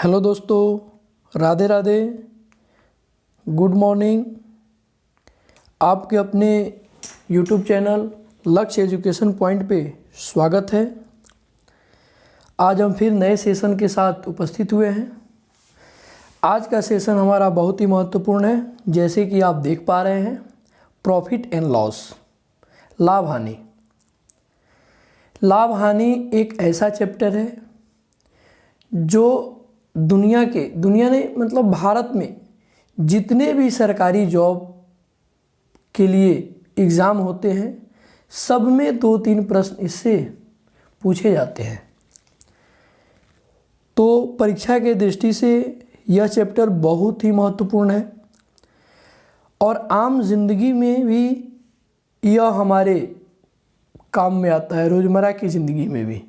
Hello दोस्तों, Radhe Radhe, good morning. आपके अपने यूट्यूब चैनल लक्ष्य एजुकेशन पॉइंट पे स्वागत है। आज हम फिर नए सेशन के साथ उपस्थित हुए हैं। आज का सेशन हमारा बहुत ही महत्वपूर्ण है। जैसे कि आप देख पा रहे हैं, प्रॉफिट एंड लॉस, लाभ हानि। लाभ हानि एक ऐसा चैप्टर है जो दुनिया ने मतलब भारत में जितने भी सरकारी जॉब के लिए एग्ज़ाम होते हैं, सब में 2-3 प्रश्न इससे पूछे जाते हैं। तो परीक्षा के दृष्टि से यह चैप्टर बहुत ही महत्वपूर्ण है और आम जिंदगी में भी यह हमारे काम में आता है, रोज़मर्रा की ज़िंदगी में भी।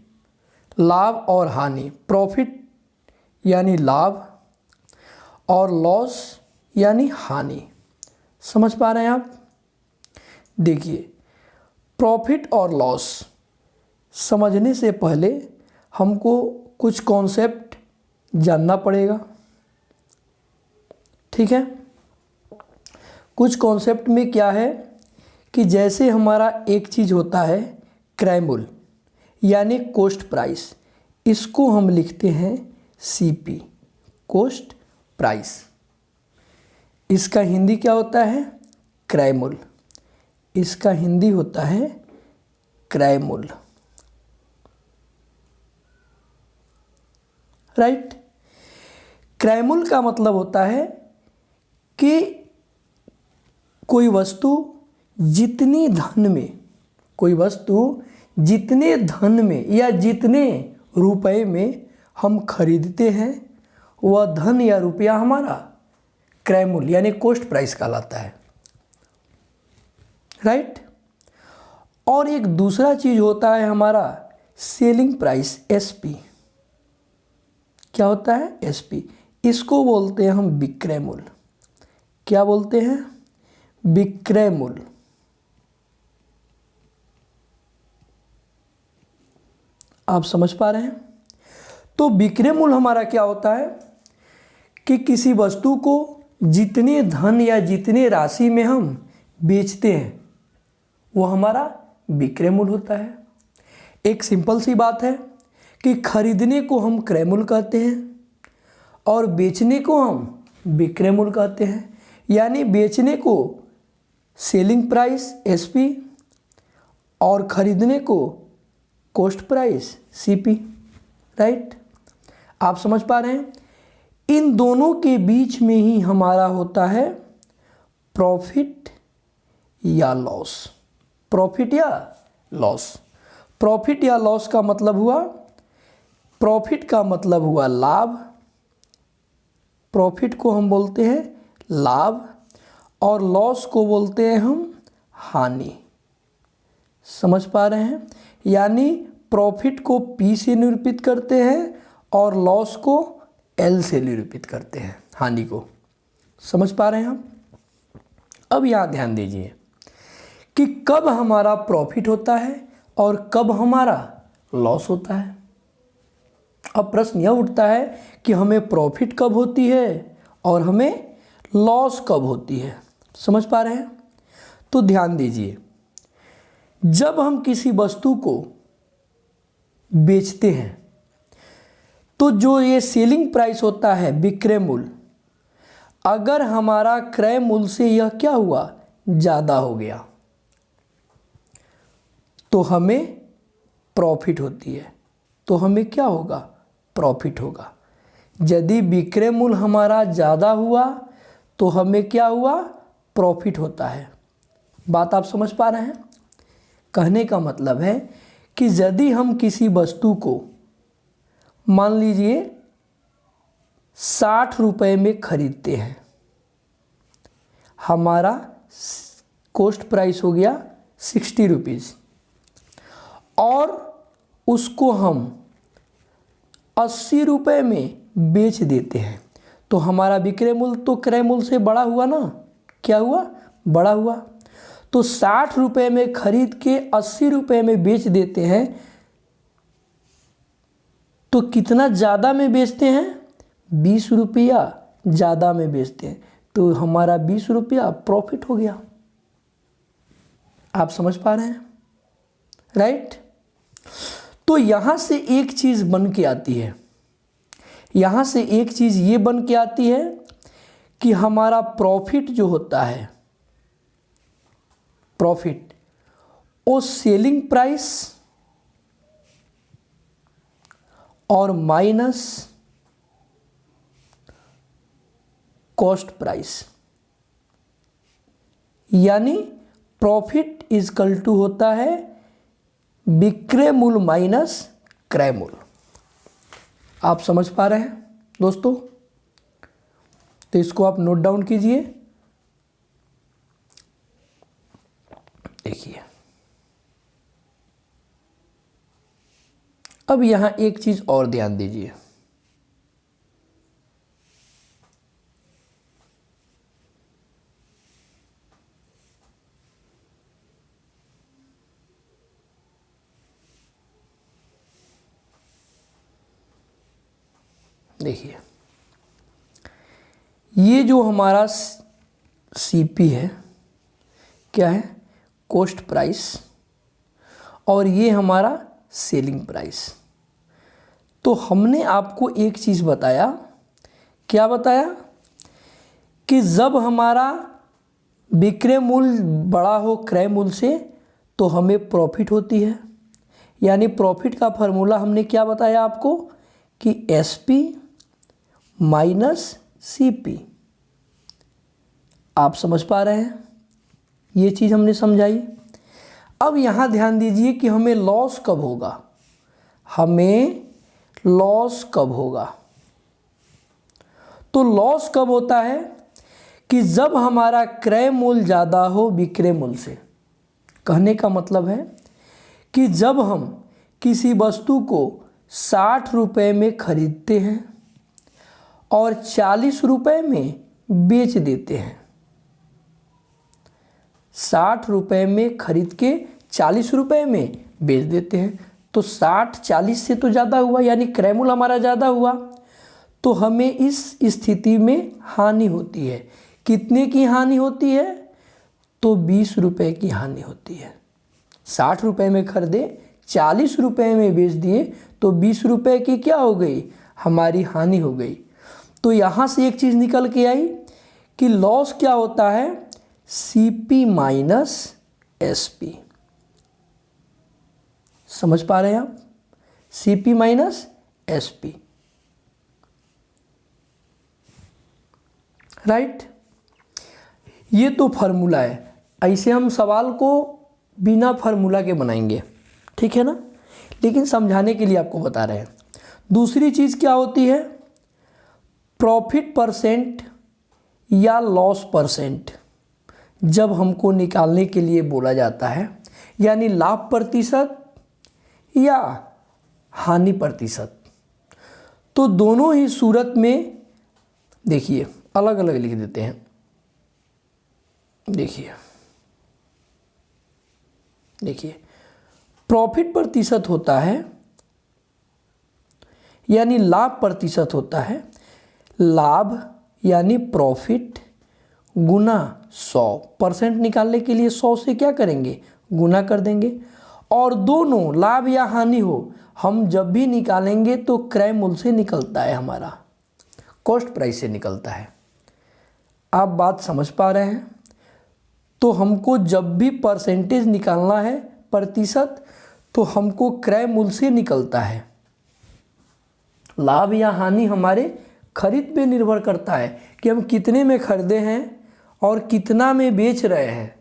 लाभ और हानि, प्रॉफिट यानी लाभ और लॉस यानी हानि। समझ पा रहे हैं आप? देखिए, प्रॉफिट और लॉस समझने से पहले हमको कुछ कॉन्सेप्ट जानना पड़ेगा। ठीक है? कुछ कॉन्सेप्ट में क्या है कि जैसे हमारा एक चीज़ होता है क्रय मूल्य यानी कॉस्ट प्राइस, इसको हम लिखते हैं CP, कॉस्ट प्राइस। इसका हिंदी क्या होता है? क्रय मूल्य। इसका हिंदी होता है क्रय मूल्य। राइट? क्रय मूल्य का मतलब होता है कि कोई वस्तु जितने धन में या जितने रुपए में हम खरीदते हैं, वह धन या रुपया हमारा क्रय मूल्य यानी कॉस्ट प्राइस कहलाता है। राइट? और एक दूसरा चीज होता है हमारा सेलिंग प्राइस, SP। क्या होता है? SP। इसको बोलते हैं हम विक्रय मूल्य। क्या बोलते हैं? विक्रय मूल्य। आप समझ पा रहे हैं? तो विक्रय मूल्य हमारा क्या होता है कि किसी वस्तु को जितने धन या जितने राशि में हम बेचते हैं, वो हमारा विक्रय मूल्य होता है। एक सिंपल सी बात है कि खरीदने को हम क्रय मूल्य कहते हैं और बेचने को हम विक्रय मूल्य कहते हैं। यानी बेचने को सेलिंग प्राइस SP और खरीदने को कॉस्ट प्राइस CP। राइट? आप समझ पा रहे हैं? इन दोनों के बीच में ही हमारा होता है प्रॉफिट या लॉस। प्रॉफिट या लॉस। प्रॉफिट या लॉस का मतलब हुआ, प्रॉफिट का मतलब हुआ लाभ, प्रॉफिट को हम बोलते हैं लाभ और लॉस को बोलते हैं हम हानि। समझ पा रहे हैं? यानी प्रॉफिट को P से निरूपित करते हैं और लॉस को L से निरूपित करते हैं, हानि को। समझ पा रहे हैं आप? अब यहाँ ध्यान दीजिए कि कब हमारा प्रॉफिट होता है और कब हमारा लॉस होता है। अब प्रश्न यह उठता है कि हमें प्रॉफिट कब होती है और हमें लॉस कब होती है। समझ पा रहे हैं? तो ध्यान दीजिए, जब हम किसी वस्तु को बेचते हैं तो जो ये सेलिंग प्राइस होता है, विक्रय मूल्य, अगर हमारा क्रय मूल्य से यह क्या हुआ, ज़्यादा हो गया, तो हमें प्रॉफिट होती है। तो हमें क्या होगा? प्रॉफिट होगा। यदि विक्रय मूल्य हमारा ज़्यादा हुआ तो हमें क्या हुआ? प्रॉफिट होता है। बात आप समझ पा रहे हैं? कहने का मतलब है कि यदि हम किसी वस्तु को मान लीजिए 60 रुपए में खरीदते हैं, हमारा कॉस्ट प्राइस हो गया 60 रुपीज़, और उसको हम 80 रुपए में बेच देते हैं, तो हमारा विक्रय मूल्य तो क्रय मूल्य से बड़ा हुआ ना। क्या हुआ? बड़ा हुआ। तो 60 रुपए में खरीद के 80 रुपए में बेच देते हैं, तो कितना ज़्यादा में बेचते हैं? 20 रुपया ज़्यादा में बेचते हैं तो हमारा 20 रुपया प्रॉफिट हो गया। आप समझ पा रहे हैं, राइट। तो यहाँ से एक चीज़ बन के आती है, यहाँ से एक चीज़ ये बन के आती है कि हमारा प्रॉफिट जो होता है, प्रॉफिट वो सेलिंग प्राइस और माइनस कॉस्ट प्राइस, यानी प्रॉफिट इजकल टू होता है विक्रय मूल्य माइनस क्रय मूल्य। आप समझ पा रहे हैं दोस्तों? तो इसको आप नोट डाउन कीजिए। देखिए, अब यहां एक चीज और ध्यान दीजिए। देखिए, ये जो हमारा सीपी है क्या है? कॉस्ट प्राइस, और ये हमारा सेलिंग प्राइस। तो हमने आपको एक चीज़ बताया, क्या बताया? कि जब हमारा विक्रय मूल्य बड़ा हो क्रय मूल्य से तो हमें प्रॉफिट होती है। यानी प्रॉफिट का फॉर्मूला हमने क्या बताया आपको कि एसपी माइनस सीपी। आप समझ पा रहे हैं? ये चीज़ हमने समझाई। अब यहाँ ध्यान दीजिए कि हमें लॉस कब होगा, हमें लॉस कब होगा। तो लॉस कब होता है कि जब हमारा क्रय मूल्य ज़्यादा हो विक्रय मूल्य से। कहने का मतलब है कि जब हम किसी वस्तु को 60 रुपये में खरीदते हैं और 40 रुपये में बेच देते हैं, 60 रुपये में खरीद के 40 रुपये में बेच देते हैं, तो 60-40 से तो ज़्यादा हुआ, यानी क्रय मूल्य हमारा ज़्यादा हुआ। तो हमें इस स्थिति में हानि होती है। कितने की हानि होती है? तो 20 रुपये की हानि होती है। 60 रुपये में खरीदे, 40 रुपये में बेच दिए, तो 20 रुपये की क्या हो गई? हमारी हानि हो गई। तो यहाँ से एक चीज़ निकल के आई कि लॉस क्या होता है? CP minus SP. समझ पा रहे हैं आप? CP minus SP, right. ये तो फार्मूला है। ऐसे हम सवाल को बिना फार्मूला के बनाएंगे, ठीक है ना, लेकिन समझाने के लिए आपको बता रहे हैं। दूसरी चीज़ क्या होती है? प्रॉफिट परसेंट या लॉस परसेंट जब हमको निकालने के लिए बोला जाता है, यानी लाभ प्रतिशत या हानि प्रतिशत, तो दोनों ही सूरत में देखिए अलग अलग लिख देते हैं। देखिए प्रॉफिट प्रतिशत होता है, यानी लाभ प्रतिशत होता है। लाभ यानी प्रॉफिट गुना 100%, निकालने के लिए 100 से क्या करेंगे? गुना कर देंगे। और दोनों लाभ या हानि हो, हम जब भी निकालेंगे तो क्रय मूल्य से निकलता है, हमारा कॉस्ट प्राइस से निकलता है। आप बात समझ पा रहे हैं? तो हमको जब भी परसेंटेज निकालना है, प्रतिशत, तो हमको क्रय मूल्य से निकलता है। लाभ या हानि हमारे खरीद पे निर्भर करता है कि हम कितने में खरीदे हैं और कितना में बेच रहे हैं।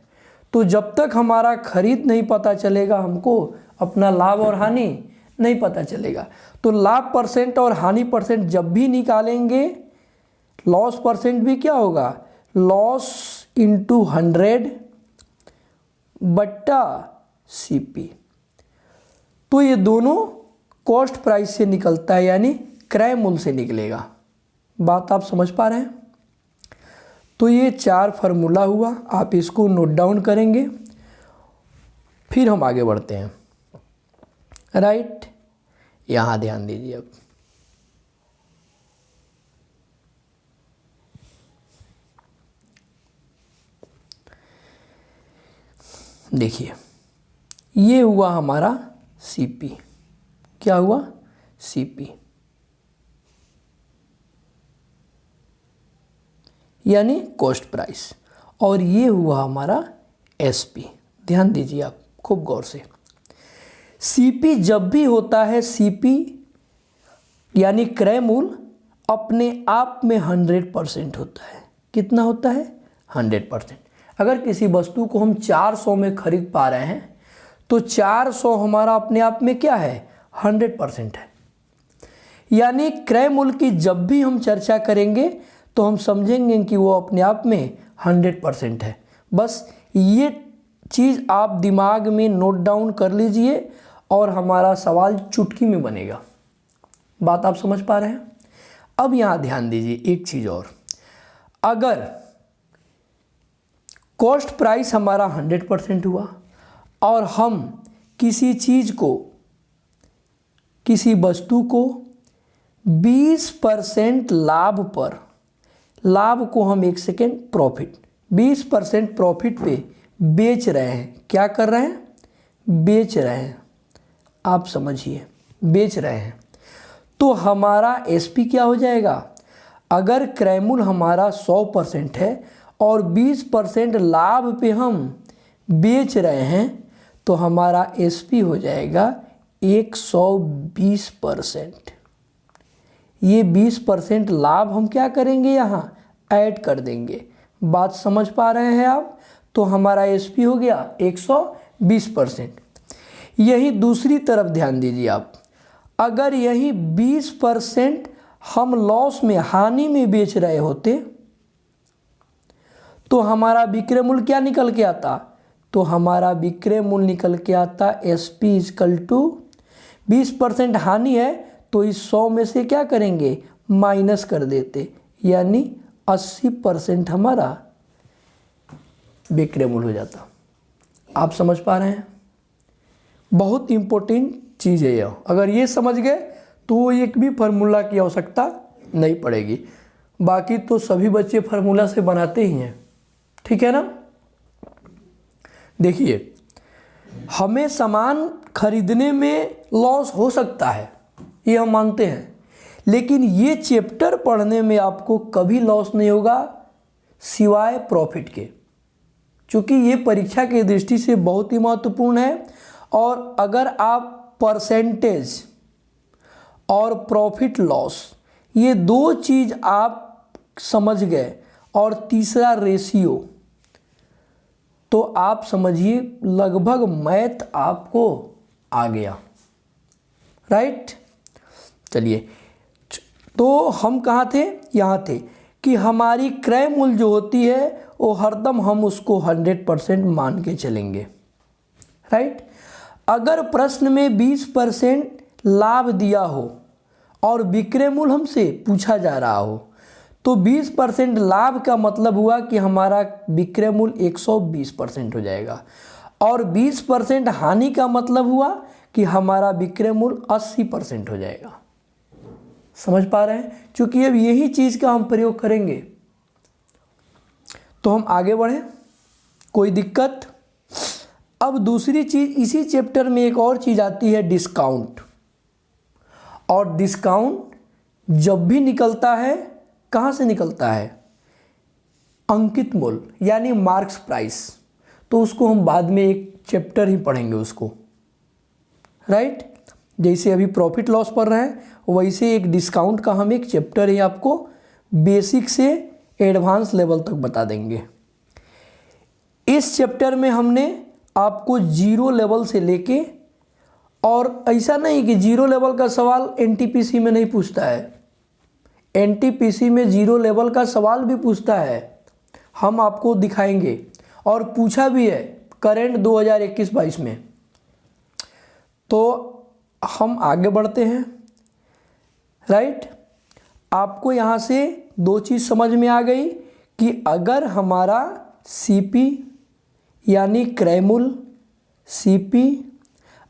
तो जब तक हमारा खरीद नहीं पता चलेगा, हमको अपना लाभ और हानि नहीं पता चलेगा। तो लाभ परसेंट और हानि परसेंट जब भी निकालेंगे, लॉस परसेंट भी क्या होगा? लॉस इंटू 100 बट्टा सीपी। तो ये दोनों कॉस्ट प्राइस से निकलता है, यानी क्रय मूल्य से निकलेगा। बात आप समझ पा रहे हैं? तो ये 4 फार्मूला हुआ, आप इसको नोट डाउन करेंगे, फिर हम आगे बढ़ते हैं, राइट। यहाँ ध्यान दीजिए। अब देखिए ये हुआ हमारा सीपी, क्या हुआ सीपी, यानी कॉस्ट प्राइस, और ये हुआ हमारा एसपी। ध्यान दीजिए आप खूब गौर से, सीपी जब भी होता है, सीपी यानी क्रय मूल्य अपने आप में 100% होता है। कितना होता है? 100%। अगर किसी वस्तु को हम 400 में खरीद पा रहे हैं तो 400 हमारा अपने आप में क्या है? 100% है। यानी क्रय मूल्य की जब भी हम चर्चा करेंगे तो हम समझेंगे कि वो अपने आप में 100% है। बस ये चीज़ आप दिमाग में नोट डाउन कर लीजिए और हमारा सवाल चुटकी में बनेगा। बात आप समझ पा रहे हैं? अब यहाँ ध्यान दीजिए एक चीज़ और, अगर कॉस्ट प्राइस हमारा 100% हुआ और हम किसी चीज़ को, किसी वस्तु को 20% लाभ पर, लाभ को हम एक सेकेंड प्रॉफिट, 20% प्रॉफिट पे बेच रहे हैं। क्या कर रहे हैं? बेच रहे हैं। आप समझिए, बेच रहे हैं। तो हमारा एसपी क्या हो जाएगा? अगर क्रय मूल्य हमारा 100% है और 20% लाभ पे हम बेच रहे हैं तो हमारा एसपी हो जाएगा 120%। ये 20% लाभ हम क्या करेंगे? यहाँ ऐड कर देंगे। बात समझ पा रहे हैं आप? तो हमारा एसपी हो गया 120%। यही दूसरी तरफ ध्यान दीजिए आप, अगर यही 20% हम लॉस में, हानि में बेच रहे होते तो हमारा विक्रय मूल्य क्या निकल के आता? तो हमारा विक्रय मूल्य निकल के आता एसपी इजकल टू 20% हानि है तो इस 100 में से क्या करेंगे? माइनस कर देते, यानी 80% हमारा विक्रय मूल्य हो जाता। आप समझ पा रहे हैं? बहुत इंपॉर्टेंट चीज़ है यह। अगर ये समझ गए तो एक भी फार्मूला की आवश्यकता नहीं पड़ेगी। बाकी तो सभी बच्चे फार्मूला से बनाते ही हैं, ठीक है ना। देखिए, हमें सामान खरीदने में लॉस हो सकता है, ये हम मानते हैं, लेकिन ये चैप्टर पढ़ने में आपको कभी लॉस नहीं होगा सिवाय प्रॉफिट के, क्योंकि ये परीक्षा की दृष्टि से बहुत ही महत्वपूर्ण है। और अगर आप परसेंटेज और प्रॉफिट लॉस, ये दो चीज़ आप समझ गए और तीसरा रेशियो, तो आप समझिए लगभग मैथ आपको आ गया, राइट। चलिए, तो हम कहाँ थे? यहाँ थे कि हमारी क्रय मूल्य जो होती है वो हरदम हम उसको 100% मान के चलेंगे, राइट। अगर प्रश्न में 20% लाभ दिया हो और विक्रय मूल्य हमसे पूछा जा रहा हो तो 20% लाभ का मतलब हुआ कि हमारा विक्रय मूल्य 120% हो जाएगा, और 20% हानि का मतलब हुआ कि हमारा विक्रय मूल्य 80% हो जाएगा। समझ पा रहे हैं? क्योंकि अब यही चीज़ का हम प्रयोग करेंगे। तो हम आगे बढ़ें, कोई दिक्कत? अब दूसरी चीज़, इसी चैप्टर में एक और चीज़ आती है, डिस्काउंट। और डिस्काउंट जब भी निकलता है, कहाँ से निकलता है? अंकित मूल्य यानी मार्क्स प्राइस। तो उसको हम बाद में एक चैप्टर ही पढ़ेंगे उसको, राइट। जैसे अभी प्रॉफिट लॉस पढ़ रहे हैं वैसे एक डिस्काउंट का हम एक चैप्टर ही आपको बेसिक से एडवांस लेवल तक बता देंगे। इस चैप्टर में हमने आपको जीरो लेवल से लेके, और ऐसा नहीं कि जीरो लेवल का सवाल एनटीपीसी में नहीं पूछता है, एनटीपीसी में जीरो लेवल का सवाल भी पूछता है, हम आपको दिखाएंगे, और पूछा भी है करेंट 2021-22 में। तो हम आगे बढ़ते हैं, राइट। आपको यहाँ से दो चीज़ समझ में आ गई कि अगर हमारा सीपी यानी क्रय मूल्य, सीपी,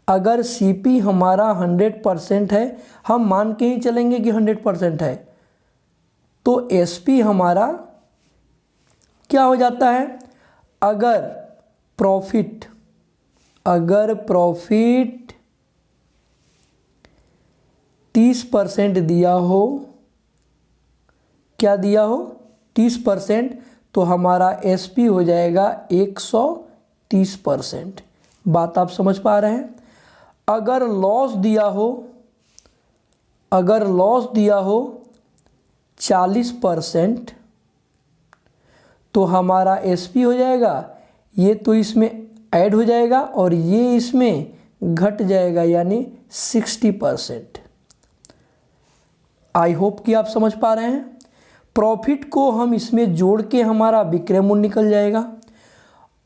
अगर सीपी हमारा 100% है, हम मान के ही चलेंगे कि 100% है, तो एसपी हमारा क्या हो जाता है? अगर प्रॉफिट अगर प्रॉफिट 30% दिया हो, क्या दिया हो 30%, तो हमारा एसपी हो जाएगा 130%। बात आप समझ पा रहे हैं। अगर लॉस दिया हो 40%, तो हमारा एसपी हो जाएगा, ये तो इसमें ऐड हो जाएगा और ये इसमें घट जाएगा, यानी 60%। आई होप कि आप समझ पा रहे हैं। प्रॉफिट को हम इसमें जोड़ के हमारा विक्रय मूल्य निकल जाएगा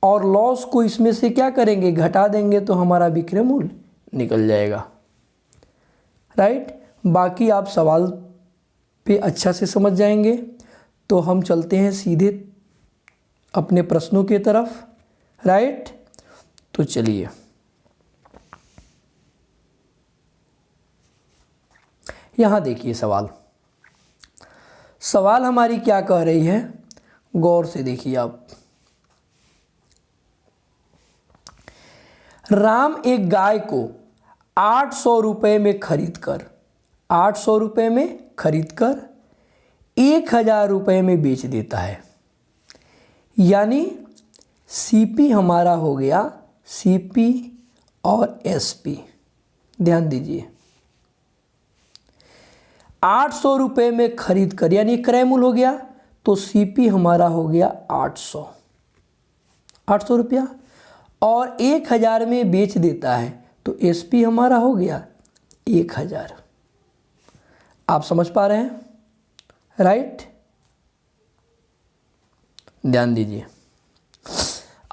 और लॉस को इसमें से क्या करेंगे, घटा देंगे, तो हमारा विक्रय मूल्य निकल जाएगा। राइट। बाकी आप सवाल पे अच्छा से समझ जाएंगे। तो हम चलते हैं सीधे अपने प्रश्नों की तरफ। राइट। तो चलिए, यहाँ देखिए सवाल हमारी क्या कह रही है, गौर से देखिए आप। राम एक गाय को 800 रुपये में खरीद कर 1000 रुपये में बेच देता है। यानी सीपी हमारा हो गया, सीपी और एसपी। ध्यान दीजिए, 800 रुपये में खरीद कर, यानी क्रय मूल्य हो गया, तो सीपी हमारा हो गया 800 रुपया, और 1000 में बेच देता है, तो एसपी हमारा हो गया 1000। आप समझ पा रहे हैं। राइट। ध्यान दीजिए,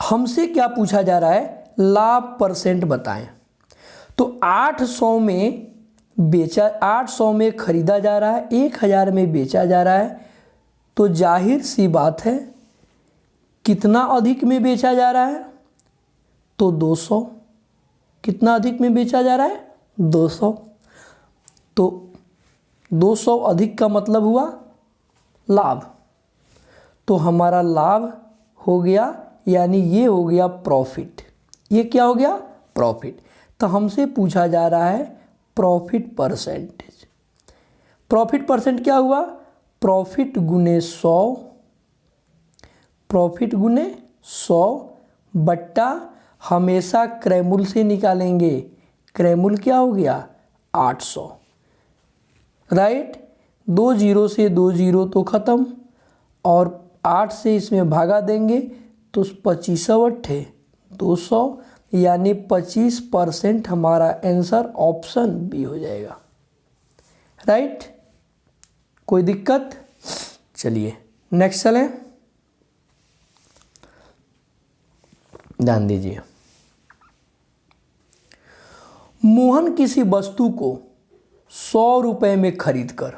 हमसे क्या पूछा जा रहा है, लाभ परसेंट बताएं। तो 800 में खरीदा जा रहा है, 1000 में बेचा जा रहा है, तो जाहिर सी बात है कितना अधिक में बेचा जा रहा है, तो 200। कितना अधिक में बेचा जा रहा है, 200। तो 200 अधिक का मतलब हुआ लाभ, तो हमारा लाभ हो गया, यानी ये हो गया प्रॉफिट। ये क्या हो गया, प्रॉफिट। तो हमसे पूछा जा रहा है प्रॉफिट परसेंटेज। प्रॉफिट परसेंट क्या हुआ, प्रॉफिट गुने 100 बट्टा हमेशा क्रय मूल्य से निकालेंगे। क्रय मूल्य क्या हो गया, 800। राइट। 2 जीरो से 2 जीरो तो ख़त्म, और 8 से इसमें भागा देंगे तो 25 अट्ठे 200, यानी 25% हमारा आंसर ऑप्शन बी हो जाएगा। राइट। कोई दिक्कत। चलिए नेक्स्ट चलें। ध्यान दीजिए, मोहन किसी वस्तु को 100 रुपये में खरीद कर,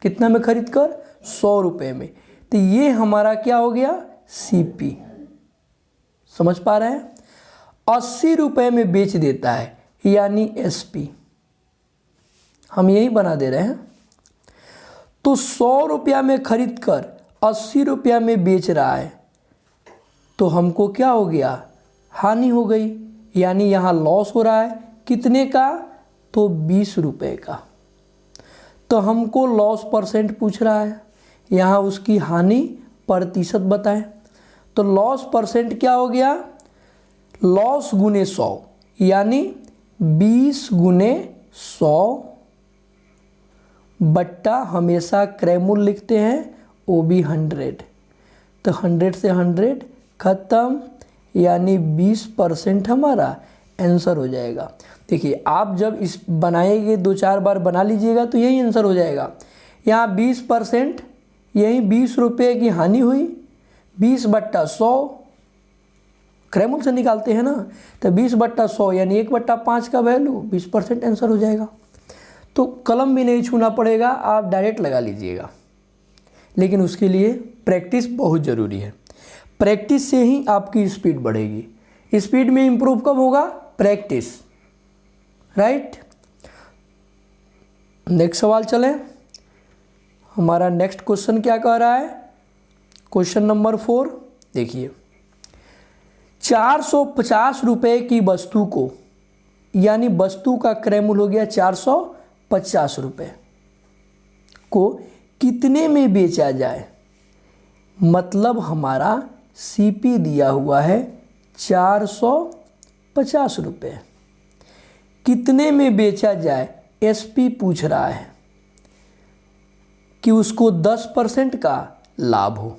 कितना में खरीद कर, 100 रुपये में, तो ये हमारा क्या हो गया, सीपी। समझ पा रहे हैं। 80 रुपये में बेच देता है, यानी एसपी। हम यही बना दे रहे हैं। तो 100 रुपया में खरीद कर 80 रुपया में बेच रहा है, तो हमको क्या हो गया, हानि हो गई, यानी यहाँ लॉस हो रहा है। कितने का, तो 20 रुपये का। तो हमको लॉस परसेंट पूछ रहा है, यहाँ उसकी हानि प्रतिशत बताएं। तो लॉस परसेंट क्या हो गया, लॉस गुने 100, यानी 20 गुने 100 बट्टा हमेशा क्रय मूल्य लिखते हैं, वो भी 100। तो 100 से 100 खत्म, यानी 20% हमारा आंसर हो जाएगा। देखिए, आप जब इस बनाएंगे 2-4 बार बना लीजिएगा तो यही आंसर हो जाएगा। यहाँ 20%, यही 20 रुपये की हानि हुई, 20 बट्टा 100 क्रय मूल्य से निकालते हैं ना, तो 20 बट्टा 100 यानी 1/5 का वैल्यू, 20% आंसर हो जाएगा। तो कलम भी नहीं छूना पड़ेगा, आप डायरेक्ट लगा लीजिएगा। लेकिन उसके लिए प्रैक्टिस बहुत ज़रूरी है। प्रैक्टिस से ही आपकी स्पीड बढ़ेगी। स्पीड में इम्प्रूव कब होगा, प्रैक्टिस। राइट। नेक्स्ट सवाल चले। हमारा नेक्स्ट क्वेश्चन क्या कह रहा है, क्वेश्चन नंबर 4 देखिए। 450 रुपये की वस्तु को, यानी वस्तु का क्रय मूल्य हो गया 450 रुपये, को कितने में बेचा जाए। मतलब हमारा सीपी दिया हुआ है 450 रुपये, कितने में बेचा जाए एसपी पूछ रहा है कि उसको 10% का लाभ हो।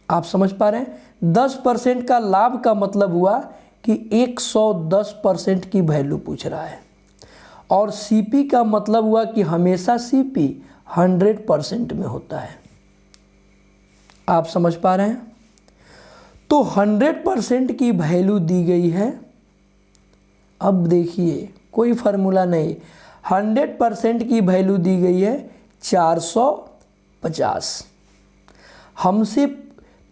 आप समझ पा रहे हैं, 10% का लाभ का मतलब हुआ कि 110% की वैल्यू पूछ रहा है, और सीपी का मतलब हुआ कि हमेशा सीपी 100% में होता है। आप समझ पा रहे हैं, तो 100% की वैल्यू दी गई है। अब देखिए कोई फार्मूला नहीं, 100% की वैल्यू दी गई है 450 हमसे,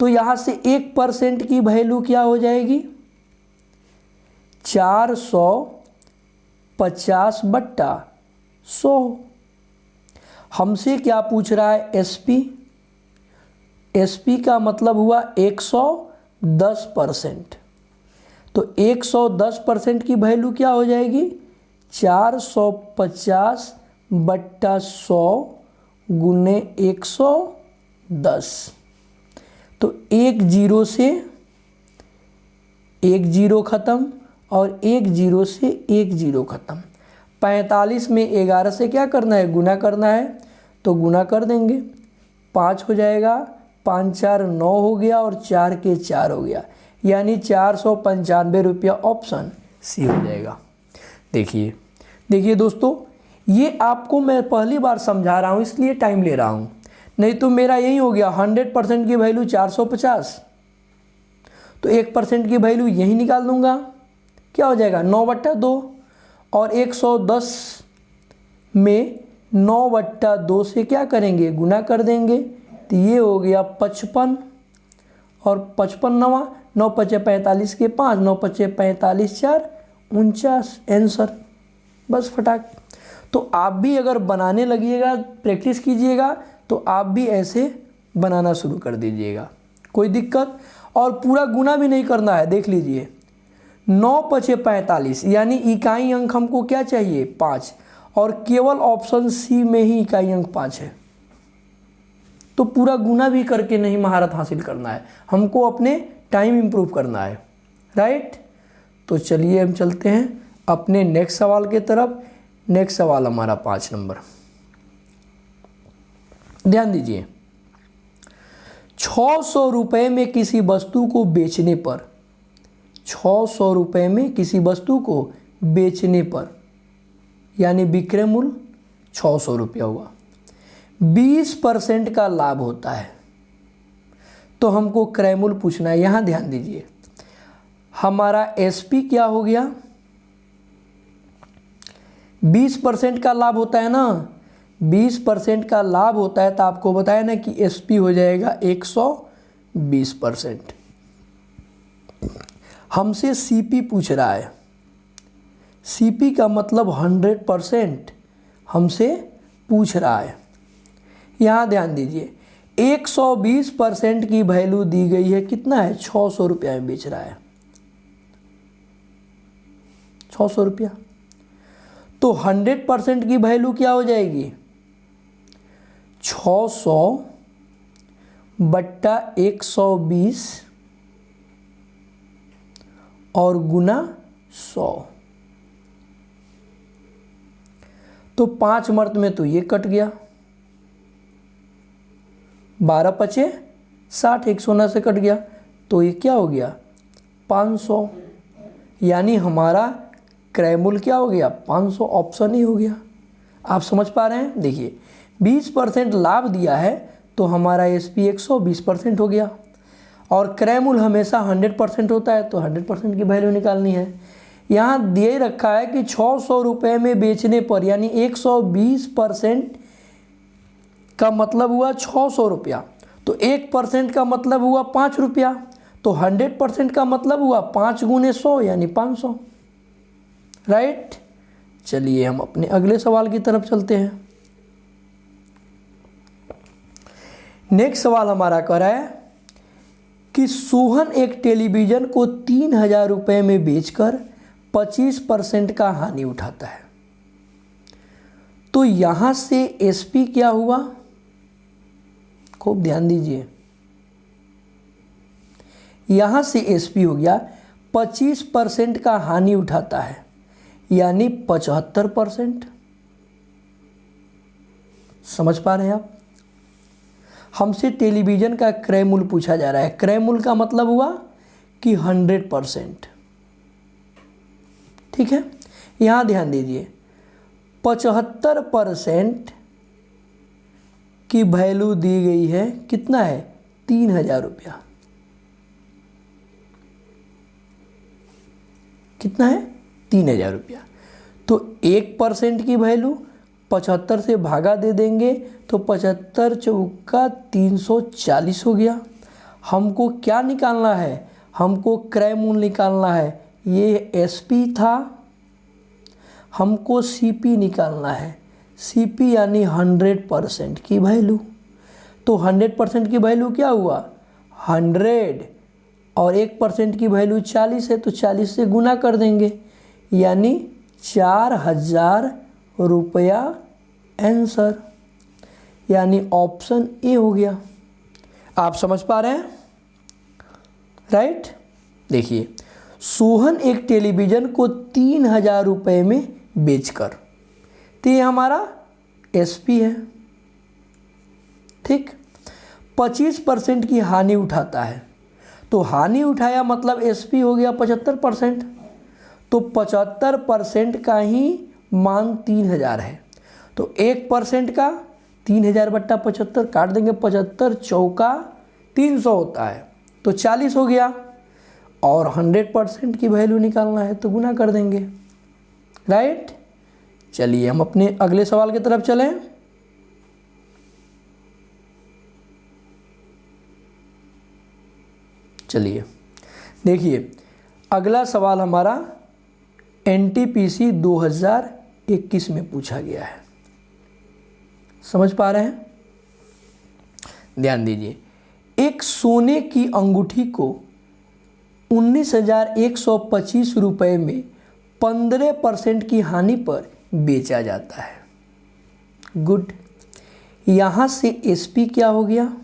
तो यहाँ से 1% की वैल्यू क्या हो जाएगी 450 बट्टा 100। हमसे क्या पूछ रहा है एसपी, एसपी का मतलब हुआ 110%, तो 110% की वैल्यू क्या हो जाएगी 450 बट्टा 100 गुने 110। तो एक जीरो से एक जीरो ख़त्म और एक जीरो से एक जीरो ख़त्म। 45 में 11 से क्या करना है गुना करना है, तो गुना कर देंगे, 5 हो जाएगा, 5 4 9 हो गया और 4 के 4 हो गया, यानी 495 रुपया ऑप्शन सी हो जाएगा। देखिए दोस्तों, ये आपको मैं पहली बार समझा रहा हूँ इसलिए टाइम ले रहा हूँ, नहीं तो मेरा यही हो गया 100% की वैल्यू 450, तो 1% की वैल्यू यही निकाल दूंगा, क्या हो जाएगा 9/2, और 110 में 9/2 से क्या करेंगे गुना कर देंगे, तो ये हो गया 55 और 55 9 9 5 45 के 5 9 5 45 4 49 आंसर, बस फटाक। तो आप भी अगर बनाने लगिएगा, प्रैक्टिस कीजिएगा, तो आप भी ऐसे बनाना शुरू कर दीजिएगा, कोई दिक्कत। और पूरा गुना भी नहीं करना है, देख लीजिए 9 5 45, यानी इकाई अंक हमको क्या चाहिए 5, और केवल ऑप्शन सी में ही इकाई अंक 5 है, तो पूरा गुना भी करके नहीं महारत हासिल करना है, हमको अपने टाइम इम्प्रूव करना है, राइट। तो चलिए हम चलते हैं अपने नेक्स्ट सवाल के तरफ। नेक्स्ट सवाल हमारा 5 नंबर, ध्यान दीजिए। 600 रुपये में किसी वस्तु को बेचने पर, 600 रुपये में किसी वस्तु को बेचने पर, यानी विक्रय मूल्य 600 रुपया हुआ, 20% का लाभ होता है, तो हमको क्रय मूल्य पूछना है। यहाँ ध्यान दीजिए, हमारा एसपी क्या हो गया 20% का लाभ होता है ना, 20% का लाभ होता है, तो आपको बताया ना कि एसपी हो जाएगा 120%। हमसे सीपी पूछ रहा है, सीपी का मतलब 100% हमसे पूछ रहा है। यहाँ ध्यान दीजिए 120% की वैल्यू दी गई है, कितना है 600 रुपया में बेच रहा है, 600 रुपया, तो 100% की वैल्यू क्या हो जाएगी 600 बट्टा 120 और गुना 100, तो 5 मर्त में तो ये कट गया, 12 पचे 60, 100 से कट गया, तो ये क्या हो गया 500, यानी हमारा क्रय मूल्य क्या हो गया 500, ऑप्शन ही हो गया। आप समझ पा रहे हैं, देखिए 20% लाभ दिया है, तो हमारा एसपी 120% हो गया, और क्रय मूल्य हमेशा 100% होता है, तो 100% की वैल्यू निकालनी है। यहाँ दिए रखा है कि 600 रुपये में बेचने पर, यानी 120% का मतलब हुआ 600 रुपया, तो 1% का मतलब हुआ 5 रुपया, तो 100% का मतलब हुआ 5 गुने 100 यानी 500, राइट। चलिए हम अपने अगले सवाल की तरफ चलते हैं। नेक्स्ट सवाल हमारा कह रहा है कि कि सोहन एक टेलीविज़न को 3,000 रुपये में बेचकर 25% का हानि उठाता है। तो यहाँ से एसपी क्या हुआ, खूब ध्यान दीजिए, यहाँ से एसपी हो गया 25% का हानि उठाता है, यानी 75%। समझ पा रहे हैं आप? हमसे टेलीविज़न का क्रय मूल्य पूछा जा रहा है। क्रय मूल्य का मतलब हुआ कि 100%। ठीक है, यहाँ ध्यान दीजिए, 75% की वैल्यू दी गई है, कितना है, 3,000 रुपया। कितना है, 3,000 रुपया। तो 1% की वैल्यू 75 से भागा दे देंगे तो 75 चौका 340 हो गया। हमको क्या निकालना है, हमको क्रय मूल्य निकालना है। ये एसपी था, हमको सीपी निकालना है। सीपी यानी 100% की वैल्यू। तो 100% की वैल्यू क्या हुआ, 100, और 1% की वैल्यू 40 है, तो 40 से गुना कर देंगे, यानी 4,000 रुपया आंसर, यानी ऑप्शन ए हो गया। आप समझ पा रहे हैं, राइट? देखिए, सोहन एक टेलीविज़न को 3,000 रुपये में बेचकर, तो ये हमारा एसपी है। ठीक, 25% की हानि उठाता है, तो हानि उठाया मतलब एसपी हो गया 75%। तो 75% का ही मान 3,000 है, तो 1% का 3,000 बट्टा 75 काट देंगे, 75 चौका 300 होता है, तो 40 हो गया। और 100% की वैल्यू निकालना है तो गुना कर देंगे, राइट? चलिए हम अपने अगले सवाल की तरफ चलें। चलिए देखिए, अगला सवाल हमारा एनटीपीसी 2021 में पूछा गया है। समझ पा रहे हैं? ध्यान दीजिए, एक सोने की अंगूठी को 19,125 रुपये में 15% की हानि पर बेचा जाता है। गुड, यहाँ से एसपी क्या हो गया,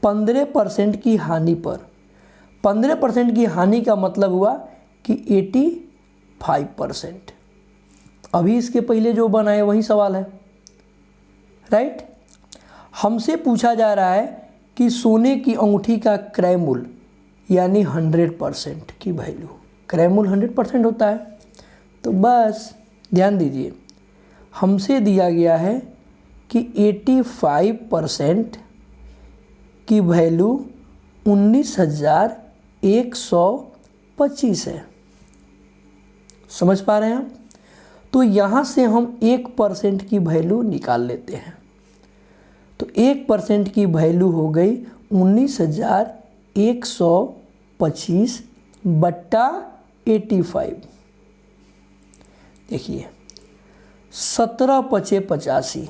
15% की हानि पर। 15% की हानि का मतलब हुआ कि 85%। अभी इसके पहले जो बनाए वही सवाल है, राइट? हमसे पूछा जा रहा है कि सोने की अंगूठी का क्रय मूल्य यानी 100% की वैल्यू। क्रय मूल्य 100% होता है, तो बस ध्यान दीजिए, हमसे दिया गया है कि 85% की वैल्यू 19,125 है। समझ पा रहे हैं आप? तो यहाँ से हम 1% की वैल्यू निकाल लेते हैं। तो 1% की वैल्यू हो गई 19,125 बट्टा 85। देखिए, 17 पचे 85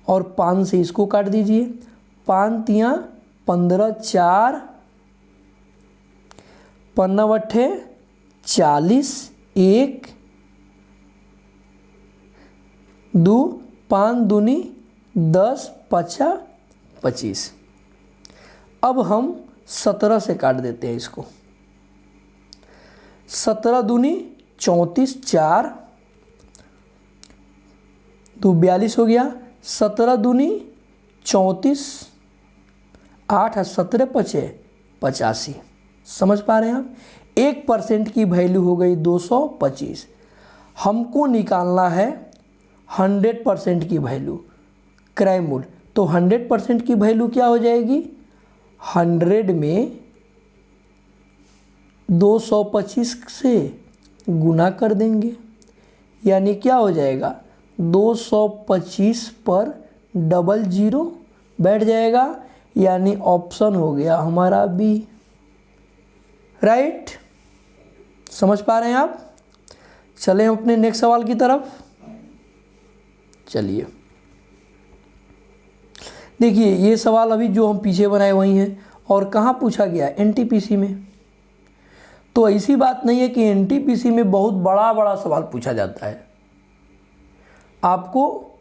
और 5 से इसको काट दीजिए, 5 तियाँ 15, 4 15 40, 1 2 5 दूनी 10 5 25। अब हम 17 से काट देते हैं इसको, 17 दूनी 34, 4 2 42 हो गया, 17 दूनी 34, 8 और 17 पचे 85। समझ पा रहे हैं आप? 1% की वैल्यू हो गई 225। हमको निकालना है 100% की वैल्यू, क्रय मूल्य। तो 100% की वैल्यू क्या हो जाएगी, 100 में 225 से गुना कर देंगे, यानी क्या हो जाएगा, 225 पर डबल जीरो बैठ जाएगा, यानी ऑप्शन हो गया हमारा बी, राइट? समझ पा रहे हैं आप? चलें अपने नेक्स्ट सवाल की तरफ। चलिए देखिए ये सवाल अभी जो हम पीछे बनाए वही हैं, और कहाँ पूछा गया है, एनटीपीसी में। तो ऐसी बात नहीं है कि एनटीपीसी में बहुत बड़ा बड़ा सवाल पूछा जाता है, आपको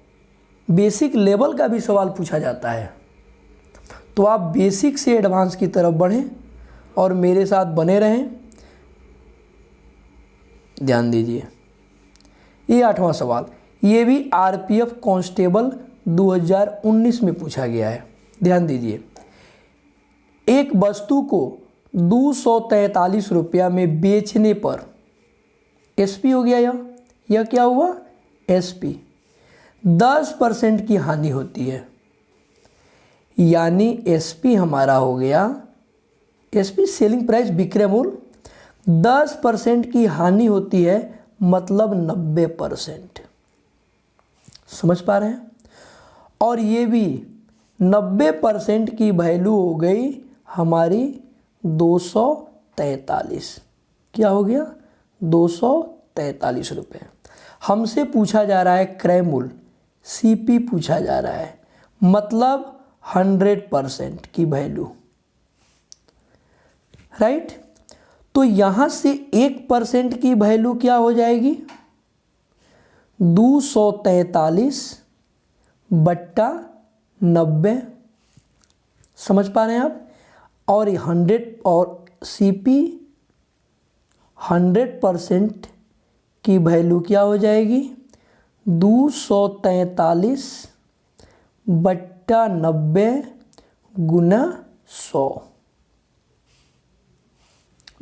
बेसिक लेवल का भी सवाल पूछा जाता है। तो आप बेसिक से एडवांस की तरफ बढ़ें और मेरे साथ बने रहें। ध्यान दीजिए, ये 8वां सवाल, ये भी आरपीएफ कांस्टेबल 2019 में पूछा गया है। ध्यान दीजिए, एक वस्तु को 243 रुपया में बेचने पर एसपी हो गया, यह क्या हुआ, एसपी, 10% की हानि होती है। यानी एसपी हमारा हो गया, एसपी सेलिंग प्राइस विक्रय मूल्य, 10% की हानि होती है, मतलब 90%। समझ पा रहे हैं। और ये भी 90% की वैल्यू हो गई हमारी 243, क्या हो गया, 243 रुपये। हमसे पूछा जा रहा है क्रय मूल्य, सीपी पूछा जा रहा है, मतलब 100% की वैल्यू, राइट। तो यहां से 1% की वैल्यू क्या हो जाएगी, 243 बट्टा 90। समझ पा रहे हैं आप। और 100 और सीपी 100% की वैल्यू क्या हो जाएगी, 243 बट्टा 90 गुना 100।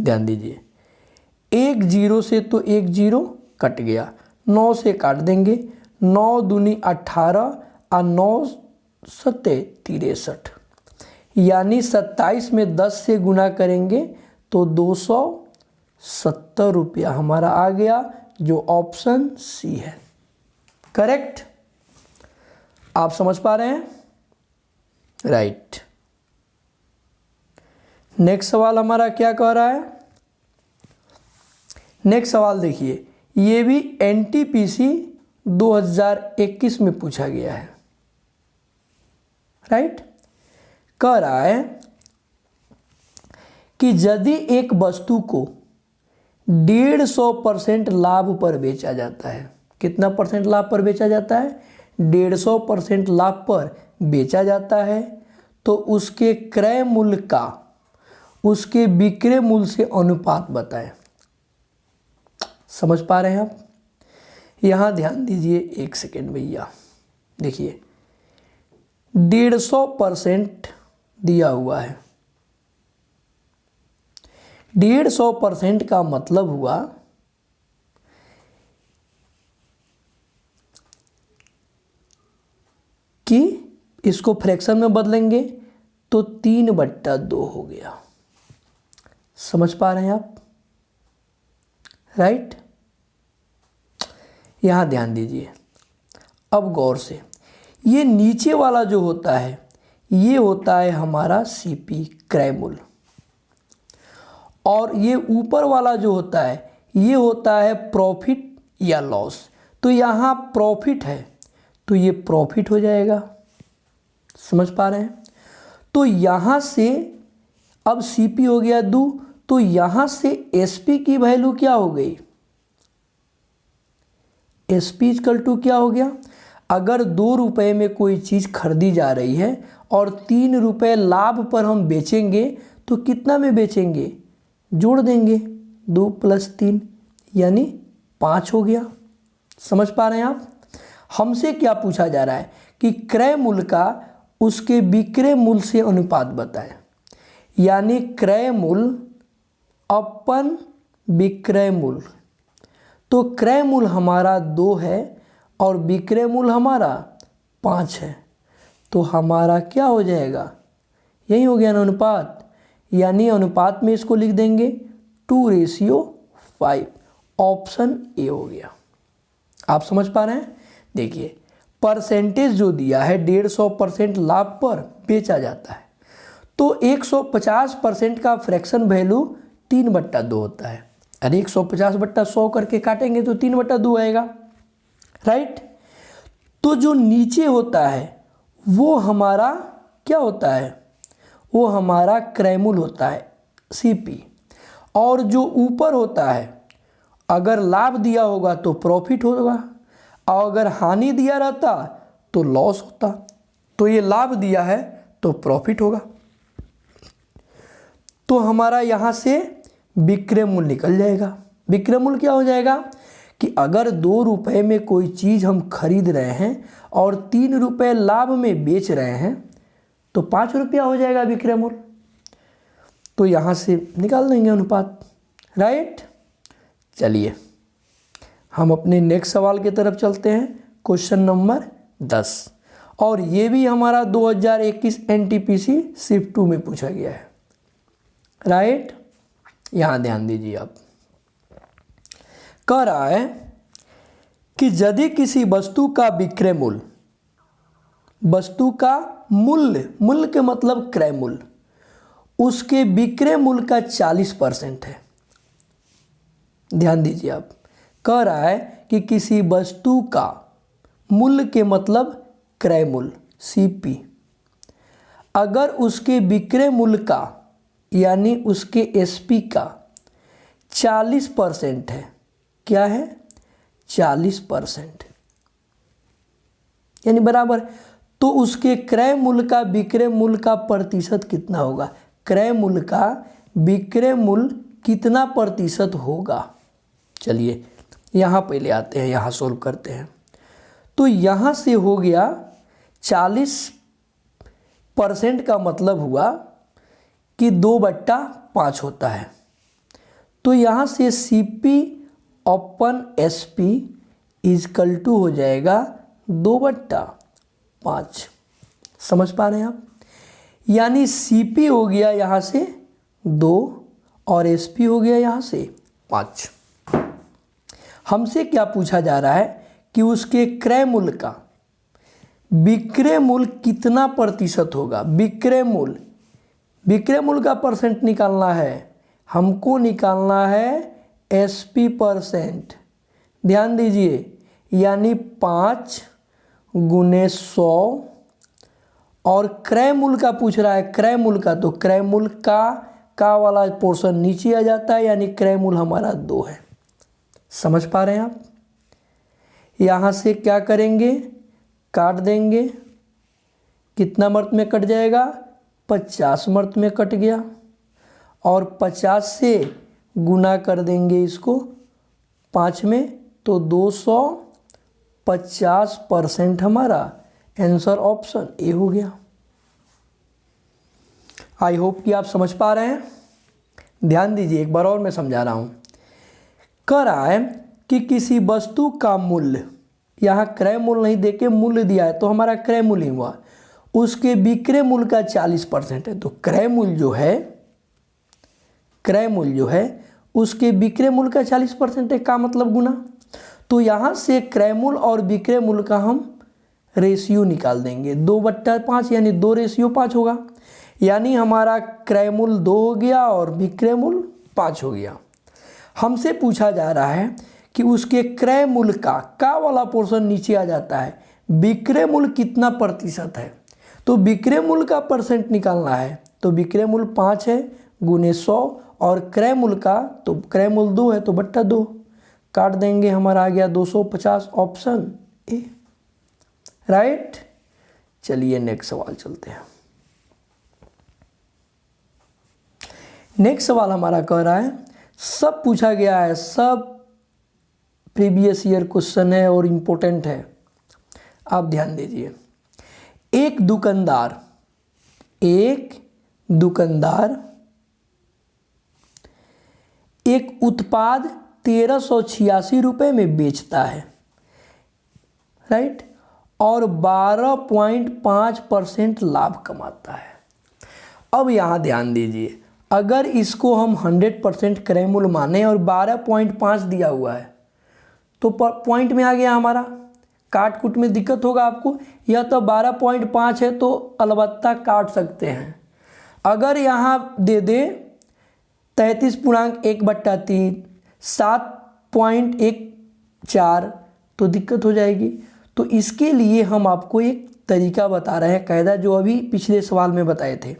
ध्यान दीजिए, एक जीरो से तो एक जीरो कट गया, 9 से काट देंगे, 9 दूनी 18 और 9 सत्ते 63, यानी 27 में 10 से गुना करेंगे तो 270 रुपया हमारा आ गया, जो ऑप्शन सी है करेक्ट। आप समझ पा रहे हैं, राइट। नेक्स्ट सवाल हमारा क्या कह रहा है, नेक्स्ट सवाल देखिए, ये भी एनटीपीसी 2021 में पूछा गया है, राइट। कह रहा है कि यदि एक वस्तु को 150% लाभ पर बेचा जाता है, कितना परसेंट लाभ पर बेचा जाता है, 150% लाभ पर बेचा जाता है, तो उसके क्रय मूल्य का उसके विक्रय मूल्य से अनुपात बताएं। समझ पा रहे हैं आप। यहां ध्यान दीजिए, एक सेकेंड भैया, देखिए 150% दिया हुआ है, 150% का मतलब हुआ कि इसको फ्रैक्शन में बदलेंगे तो 3/2 हो गया। समझ पा रहे हैं आप, राइट। यहां ध्यान दीजिए, अब गौर से, ये नीचे वाला जो होता है ये होता है हमारा सीपी क्रय मूल्य, और ये ऊपर वाला जो होता है ये होता है प्रॉफिट या लॉस। तो यहाँ प्रॉफिट है तो ये प्रॉफिट हो जाएगा। समझ पा रहे हैं। तो यहाँ से अब सीपी हो गया 2, तो यहाँ से एसपी की वैल्यू क्या हो गई, एसपी इक्वल टू क्या हो गया, अगर 2 रुपये में कोई चीज़ खरीदी जा रही है और 3 रुपये लाभ पर हम बेचेंगे तो कितना में बेचेंगे, जोड़ देंगे 2 + 3 यानी 5 हो गया। समझ पा रहे हैं आप। हमसे क्या पूछा जा रहा है कि क्रय मूल्य का उसके विक्रय मूल्य से अनुपात बताएं, यानी क्रय मूल्य अपन विक्रय मूल्य। तो क्रय मूल्य हमारा 2 है और विक्रय मूल्य हमारा 5 है, तो हमारा क्या हो जाएगा, यही हो गया ना अनुपात, यानी अनुपात में इसको लिख देंगे 2:5, ऑप्शन ए हो गया। आप समझ पा रहे हैं। देखिए परसेंटेज जो दिया है 150% लाभ पर बेचा जाता है, तो 150% का फ्रैक्शन वैल्यू 3/2 होता है। अरे 150/100 करके काटेंगे तो 3/2 आएगा, राइट। तो जो नीचे होता है वो हमारा क्या होता है, वो हमारा क्रय मूल्य होता है सीपी। और जो ऊपर होता है, अगर लाभ दिया होगा तो प्रॉफिट होगा, और अगर हानि दिया रहता तो लॉस होता। तो ये लाभ दिया है तो प्रॉफिट होगा। तो हमारा यहाँ से विक्रय मूल्य निकल जाएगा। विक्रय मूल्य क्या हो जाएगा कि अगर 2 रुपये में कोई चीज़ हम खरीद रहे हैं और 3 रुपये लाभ में बेच रहे हैं तो 5 रुपया हो जाएगा विक्रय मूल्य। तो यहाँ से निकाल देंगे अनुपात, राइट। चलिए हम अपने नेक्स्ट सवाल की तरफ चलते हैं, क्वेश्चन नंबर 10। और ये भी हमारा 2021 एनटीपीसी शिफ्ट 2 में पूछा गया है, राइट। यहाँ ध्यान दीजिए आप। कह रहा है कि यदि किसी वस्तु का विक्रय मूल्य, वस्तु का मूल्य, मूल्य के मतलब क्रय मूल्य, उसके विक्रय मूल्य का 40% है। ध्यान दीजिए आप। कह रहा है कि किसी वस्तु का मूल्य के मतलब क्रय मूल्य सीपी, अगर उसके विक्रय मूल्य का यानी उसके एसपी का 40% है, क्या है 40%, यानी बराबर, तो उसके क्रय मूल्य का विक्रय मूल्य का प्रतिशत कितना होगा, क्रय मूल्य का विक्रय मूल्य कितना प्रतिशत होगा। चलिए यहाँ पहले आते हैं, यहाँ सोल्व करते हैं। तो यहाँ से हो गया 40% का मतलब हुआ कि 2/5 होता है। तो यहाँ से CP अपन SP इजकल टू हो जाएगा 2/5। समझ पा रहे हैं आप। यानी CP हो गया यहाँ से 2 और SP हो गया यहाँ से 5। हमसे क्या पूछा जा रहा है कि उसके क्रय मूल्य का विक्रय मूल्य कितना प्रतिशत होगा। विक्रय मूल्य, विक्रय मूल्य का परसेंट निकालना है, हमको निकालना है SP%। ध्यान दीजिए, यानी 5 × 100 और क्रय मूल्य का पूछ रहा है, क्रय मूल्य का, तो क्रय मूल्य का वाला पोर्शन नीचे आ जाता है, यानी क्रय मूल्य हमारा 2 है। समझ पा रहे हैं आप। यहाँ से क्या करेंगे, काट देंगे, कितना मर्त में कट जाएगा, 50 मर्त में कट गया, और 50 से गुना कर देंगे इसको 5 में, तो 250% हमारा आंसर ऑप्शन ए हो गया। आई होप कि आप समझ पा रहे हैं। ध्यान दीजिए, एक बार और मैं समझा रहा हूँ। कह रहा है कि किसी वस्तु का मूल्य, यहाँ क्रय मूल्य नहीं देके मूल्य दिया है, तो हमारा क्रय मूल्य ही हुआ, उसके विक्रय मूल्य का 40% है। तो क्रय मूल्य जो है, क्रय मूल्य जो है उसके विक्रय मूल्य का 40% है, का मतलब गुना। तो यहाँ से क्रय मूल्य और विक्रय मूल्य का हम रेशियो निकाल देंगे, 2/5, यानी 2:5 होगा। यानी हमारा क्रय मूल्य 2 हो गया और विक्रय मूल्य 5 हो गया। हमसे पूछा जा रहा है कि उसके क्रय मूल्य का वाला पोर्शन नीचे आ जाता है, विक्रय मूल्य कितना प्रतिशत है। तो विक्रय मूल्य का परसेंट निकालना है, तो विक्रय मूल्य 5 है × 100, और क्रय मूल्य का, तो क्रय मूल्य 2 है तो बट्टा 2, काट देंगे, हमारा आ गया 250, ऑप्शन ए, राइट। चलिए नेक्स्ट सवाल चलते हैं। नेक्स्ट सवाल हमारा कह रहा है, सब पूछा गया है, सब प्रीवियस ईयर क्वेश्चन है और इम्पोर्टेंट है, आप ध्यान दीजिए। एक दुकानदार एक उत्पाद 1386 रुपये में बेचता है, राइट, और 12.5% लाभ कमाता है। अब यहाँ ध्यान दीजिए, अगर इसको हम 100% क्रय मूल्य माने और 12.5 दिया हुआ है, तो पॉइंट में आ गया हमारा, काट कुट में दिक्कत होगा आपको, या तो 12.5 है तो अलबत्ता काट सकते हैं। अगर यहाँ दे दे 33.1/3, 7.14, तो दिक्कत हो जाएगी। तो इसके लिए हम आपको एक तरीका बता रहे हैं, कायदा जो अभी पिछले सवाल में बताए थे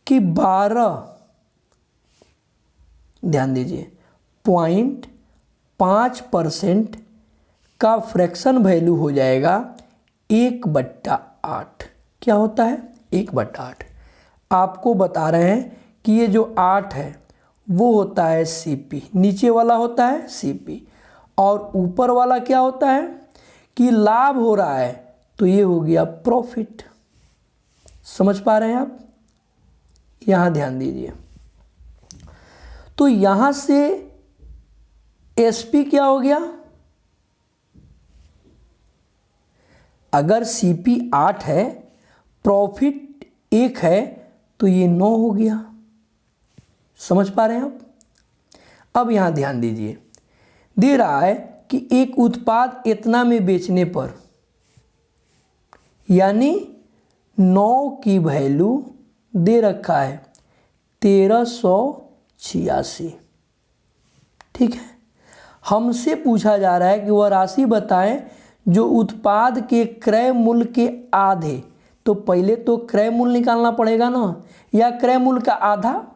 कि 12, ध्यान दीजिए, 0.5% का फ्रैक्शन वैल्यू हो जाएगा 1/8। क्या होता है? 1/8। आपको बता रहे हैं कि ये जो 8 है वो होता है CP, नीचे वाला होता है CP, और ऊपर वाला क्या होता है कि लाभ हो रहा है, तो ये हो गया प्रॉफिट। समझ पा रहे हैं आप? यहाँ ध्यान दीजिए। तो यहाँ से SP क्या हो गया? अगर CP 8 है, प्रॉफिट 1 है, तो ये 9 हो गया। समझ पा रहे हैं आप? अब यहाँ ध्यान दीजिए, दे रहा है कि एक उत्पाद इतना में बेचने पर, यानी 9 की वैल्यू दे रखा है 1386। ठीक है, हमसे पूछा जा रहा है कि वह राशि बताएं जो उत्पाद के क्रय मूल्य के आधे। तो पहले तो क्रय मूल्य निकालना पड़ेगा ना, या क्रय मूल्य का आधा।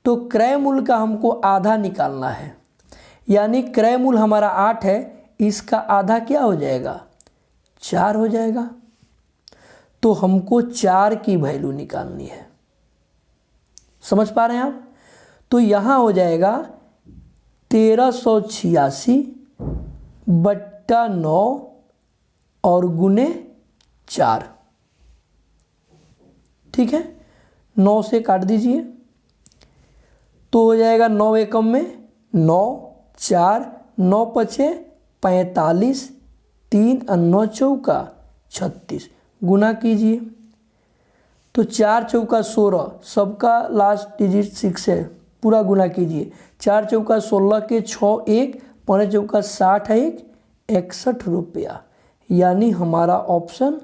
तो क्रय मूल्य का हमको आधा निकालना है, यानी क्रय मूल्य हमारा 8 है, इसका आधा क्या हो जाएगा? 4 हो जाएगा। तो हमको 4 की वैल्यू निकालनी है। समझ पा रहे हैं आप? तो यहाँ हो जाएगा 1386/9 और गुने 4। ठीक है, 9 से काट दीजिए तो हो जाएगा 9 एकम में 9, 4, 9 पछे 45, 3 और 9 चौका 36, गुना कीजिए तो 4 चौका 16, सबका लास्ट डिजिट 6 है, पूरा गुना कीजिए। 4 चौका 16 के 6 1, 5 चौका 60 है 61 रुपया, यानी हमारा ऑप्शन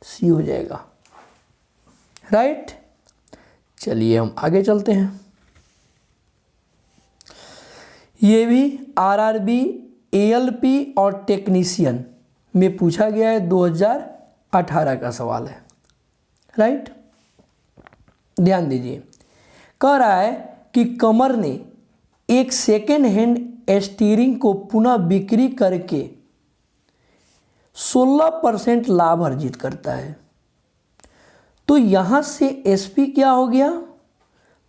सी हो जाएगा। राइट, चलिए हम आगे चलते हैं। ये भी RRB, ALP और टेक्नीशियन में पूछा गया है, 2018 का सवाल है। राइट, ध्यान दीजिए, कह रहा है कि कमर ने एक सेकेंड हैंड स्टीयरिंग को पुनः बिक्री करके 16% लाभ अर्जित करता है। तो यहाँ से SP क्या हो गया?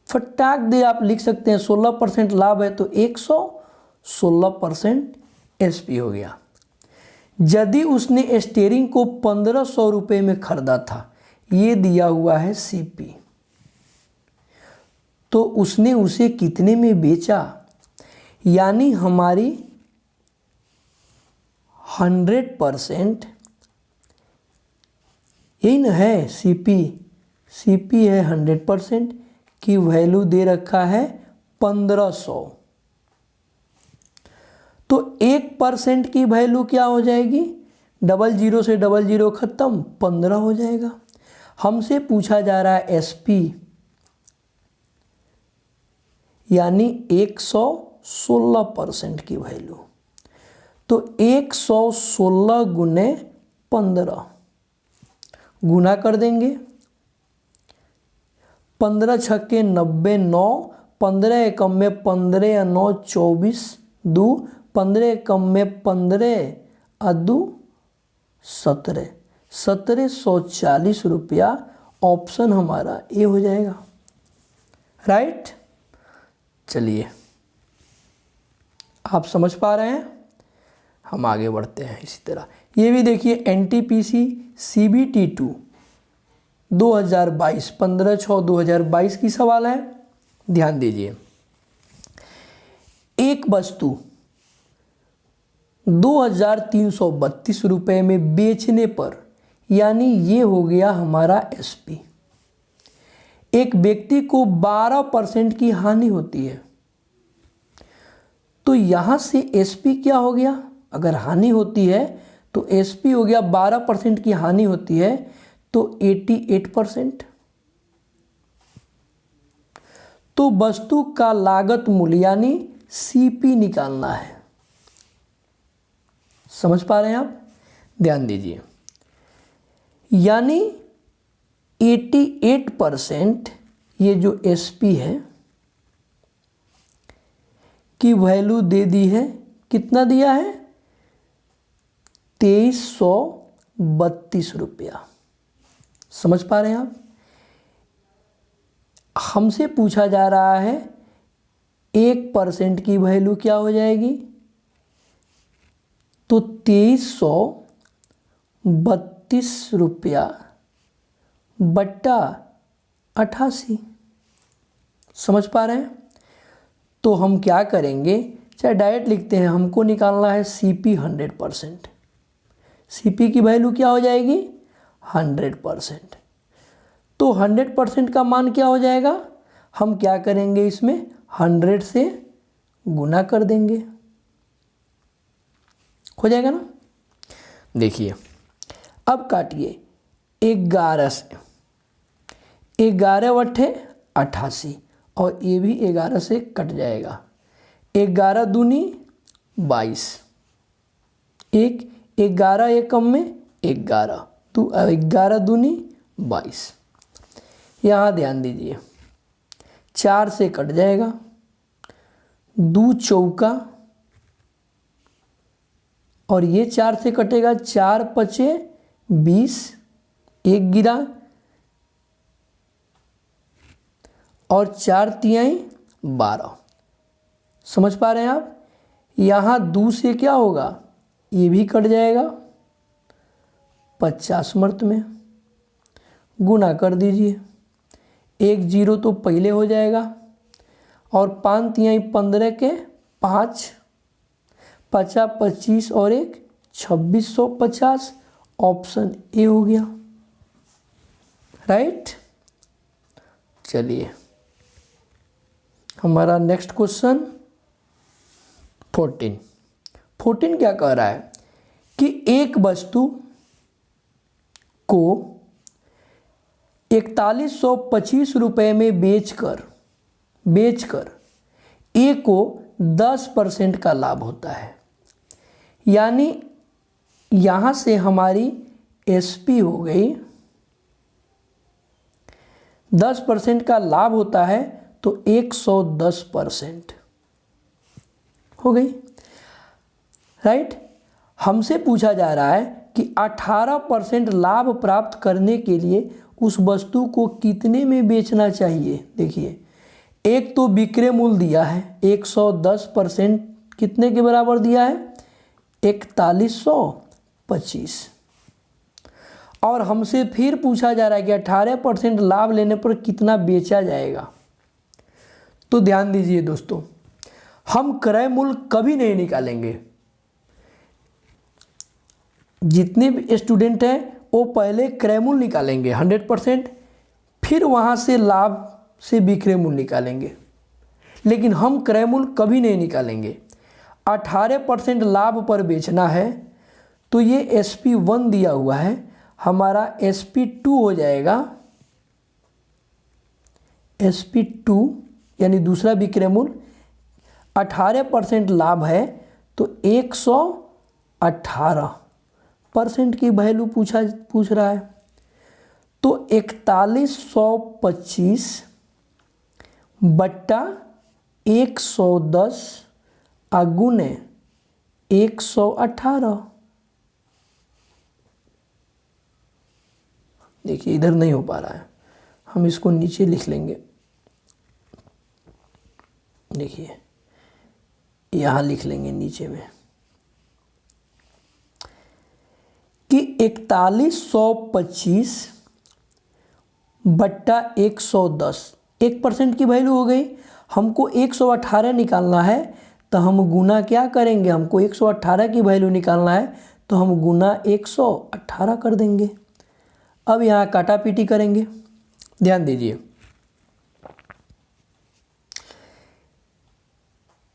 फटाक दे आप लिख सकते हैं, 16% लाभ है तो 116% SP हो गया। यदि उसने स्टीयरिंग को 1500 रुपये में खरीदा था, ये दिया हुआ है CP, तो उसने उसे कितने में बेचा? यानी हमारी 100%, यही ना है CP है 100% की वैल्यू दे रखा है 1500। तो 1% की वैल्यू क्या हो जाएगी? 00 से 00 खत्म, 15 हो जाएगा। हमसे पूछा जा रहा है SP, यानी 116% की वैल्यू। तो 116 गुने 15 गुना कर देंगे, 15 छक्के 90, 9, 15 एकम में 15 9 24, 2 15 एकम में 15 2 17, 1740 रुपया। ऑप्शन हमारा ए हो जाएगा। राइट, चलिए आप समझ पा रहे हैं, हम आगे बढ़ते हैं। इसी तरह ये भी देखिए, NTPC CBT2 2022, 15/6/2022 की सवाल है। ध्यान दीजिए, एक वस्तु 2332 रुपये में बेचने पर, यानी ये हो गया हमारा SP, एक व्यक्ति को 12% की हानि होती है। तो यहाँ से SP क्या हो गया? अगर हानि होती है तो SP हो गया, 12% की हानि होती है तो 88%। तो वस्तु का लागत मूल्य यानी CP निकालना है। समझ पा रहे हैं आप? ध्यान दीजिए, यानी 88% ये जो SP है की वैल्यू दे दी है। कितना दिया है? 2332 रुपया। समझ पा रहे हैं आप? हमसे पूछा जा रहा है 1% की वैल्यू क्या हो जाएगी, तो 2332 रुपया बट्टा 88। समझ पा रहे हैं? तो हम क्या करेंगे, चाहे डायरेक्ट लिखते हैं, हमको निकालना है CP 100%। CP की वैल्यू क्या हो जाएगी? 100%। तो 100% का मान क्या हो जाएगा? हम क्या करेंगे, इसमें 100 से गुना कर देंगे, हो जाएगा ना। देखिए अब काटिए 11 से, 11 बट्टे 88 और ये भी 11 से कट जाएगा। 11 दूनी 22, 11 एकम में 11, तो 11 दूनी 22। यहाँ ध्यान दीजिए 4 से कट जाएगा, 2 चौका और ये 4 से कटेगा, 4 पचे 20, 1 गिरा और 4 तिहाई 12। समझ पा रहे हैं आप? यहाँ 2 से क्या होगा, ये भी कट जाएगा, 50 मर्त में गुना कर दीजिए, 1 0 तो पहले हो जाएगा और 5 तिहाई 15 के 5, 50 25 और 1 2650। ऑप्शन ए हो गया, राइट। चलिए हमारा नेक्स्ट क्वेश्चन 14 क्या कह रहा है कि एक वस्तु को 4125 रुपये में बेचकर ए को 10% का लाभ होता है। यानी यहाँ से हमारी SP हो गई, 10% का लाभ होता है तो 110% हो गई, राइट। हमसे पूछा जा रहा है कि 18% लाभ प्राप्त करने के लिए उस वस्तु को कितने में बेचना चाहिए। देखिए एक तो विक्रय मूल्य दिया है 110%, कितने के बराबर दिया है, 4125। और हमसे फिर पूछा जा रहा है कि 18% लाभ लेने पर कितना बेचा जाएगा। तो ध्यान दीजिए दोस्तों, हम क्रय मूल्य कभी नहीं निकालेंगे। जितने भी स्टूडेंट हैं वो पहले क्रय मूल्य निकालेंगे 100%, फिर वहाँ से लाभ से विक्रय मूल्य निकालेंगे, लेकिन हम क्रय मूल्य कभी नहीं निकालेंगे। 18% लाभ पर बेचना है तो ये SP1 दिया हुआ है, हमारा SP2 हो जाएगा। SP2 यानी दूसरा विक्रय मूल्य, 18% लाभ है तो 118% की वैल्यू पूछ रहा है। तो 4125 बट्टा 110 अगुने 118। देखिए इधर नहीं हो पा रहा है, हम इसको नीचे लिख लेंगे। देखिए यहाँ लिख लेंगे नीचे में कि 4125 बट्टा 110, 1% की वैल्यू हो गई। हमको 118 निकालना है तो हम गुना क्या करेंगे, हमको 118 की वैल्यू निकालना है तो हम गुना 118 कर देंगे। अब यहाँ काटा पीटी करेंगे, ध्यान दीजिए।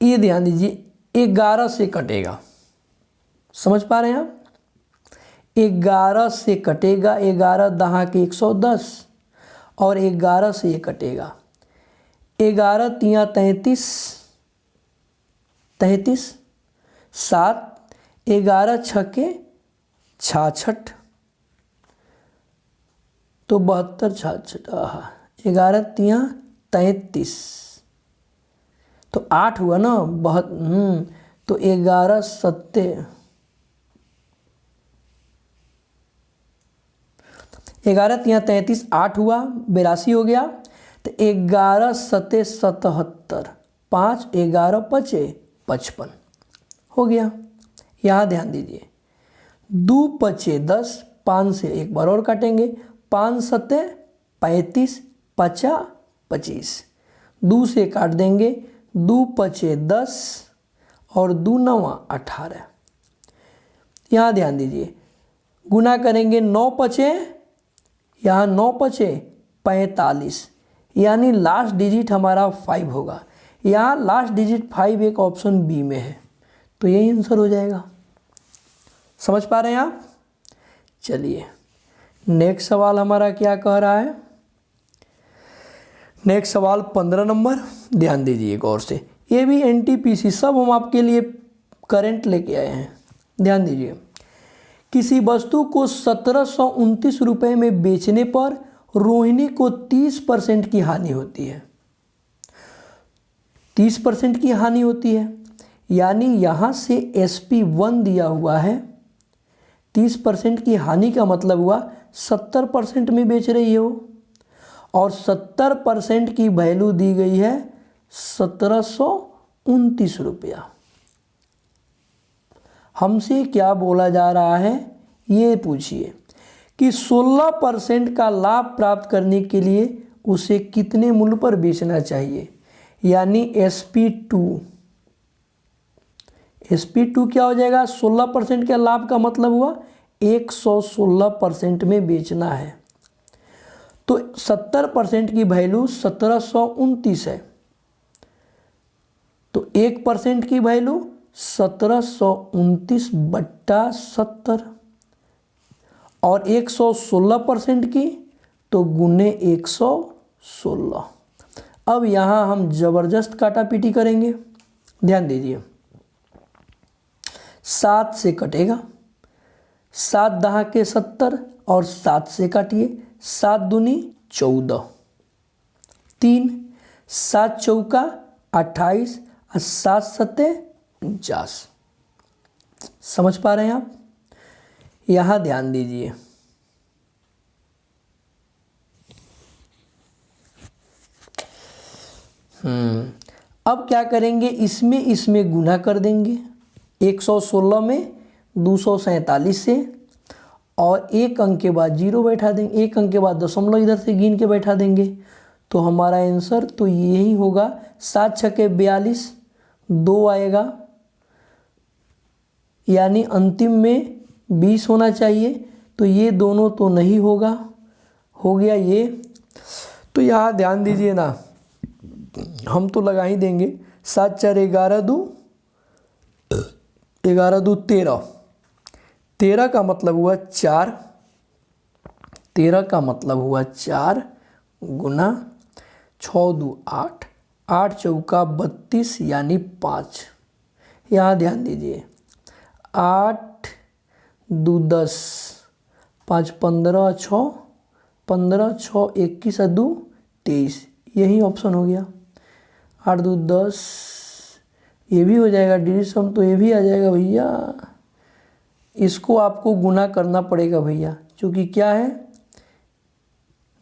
ये ध्यान दीजिए 11 से कटेगा, समझ पा रहे हैं आप? 11 से कटेगा, 11 दहा के 110 और 11 से ये कटेगा, 11 तिया 33, 7, 11 छके 66, तो 72 66 11 तिया 33, तो 8 हुआ ना। तो 11 सत्ते 11 तिया 33, 8 हुआ 82 हो गया। तो 11 सत्ते 77, 5 11 पचे 55 हो गया। यहाँ ध्यान दीजिए, 2 पचे 10, 5 से एक बार और काटेंगे, 5 सत्ते 35, 50 25, 2 से काट देंगे, 2 पचे 10 और 2 नवा 18। यहाँ ध्यान दीजिए, गुना करेंगे 9 पचे, यहाँ 9 पचे 45, यानी लास्ट डिजिट हमारा 5 होगा। यहाँ लास्ट डिजिट 5 एक ऑप्शन बी में है, तो यही आंसर हो जाएगा। समझ पा रहे हैं आप? चलिए नेक्स्ट सवाल हमारा क्या कह रहा है। नेक्स्ट सवाल 15 नंबर, ध्यान दीजिए गौर से। ये भी एनटीपीसी सब हम आपके लिए करंट लेके आए हैं। ध्यान दीजिए, किसी वस्तु को 1729 रुपये में बेचने पर रोहिणी को 30% की हानि होती है। 30% की हानि होती है, यानी यहाँ से SP1 दिया हुआ है। 30% की हानि का मतलब हुआ 70% में बेच रही हो, और 70% की वैल्यू दी गई है 1729 रुपया। हमसे क्या बोला जा रहा है ये पूछिए कि 16% का लाभ प्राप्त करने के लिए उसे कितने मूल्य पर बेचना चाहिए, यानी SP2 क्या हो जाएगा। 16% के लाभ का मतलब हुआ 116% में बेचना है। तो 70% की वैल्यू 1729 है, तो 1% की वैल्यू 1729/70, और 116% की तो गुने 116। अब यहाँ हम ज़बरदस्त काटापीटी करेंगे। ध्यान दीजिए, 7 से कटेगा, 7 दहा के 70 और 7 से काटिए, 7 दूनी 14, 3 7 चौका 28 और 7 सत्ते 49। समझ पा रहे हैं आप? यहाँ ध्यान दीजिए, अब क्या करेंगे, इसमें गुना कर देंगे। 116 में 247 से, और एक अंक के बाद 0 बैठा देंगे, एक अंक के बाद दशमलव इधर से गिन के बैठा देंगे। तो हमारा आंसर तो यही होगा, 7 छक्के 42, 2 आएगा, यानी अंतिम में 20 होना चाहिए। तो ये दोनों तो नहीं होगा, हो गया ये। तो यहाँ ध्यान दीजिए ना, हम तो लगा ही देंगे। 7 4 11 2 11 2 13, 13 का मतलब हुआ 4, 13 का मतलब हुआ 4 गुना 6 2 8, 8 चौका 32 यानी 5। यहाँ ध्यान दीजिए, 8 2 10, 5 15 6 15 6 21 2 23, यही ऑप्शन हो गया। 8 2 10, ये भी हो जाएगा, डिजिट सम तो ये भी आ जाएगा भैया। इसको आपको गुना करना पड़ेगा भैया, क्योंकि क्या है,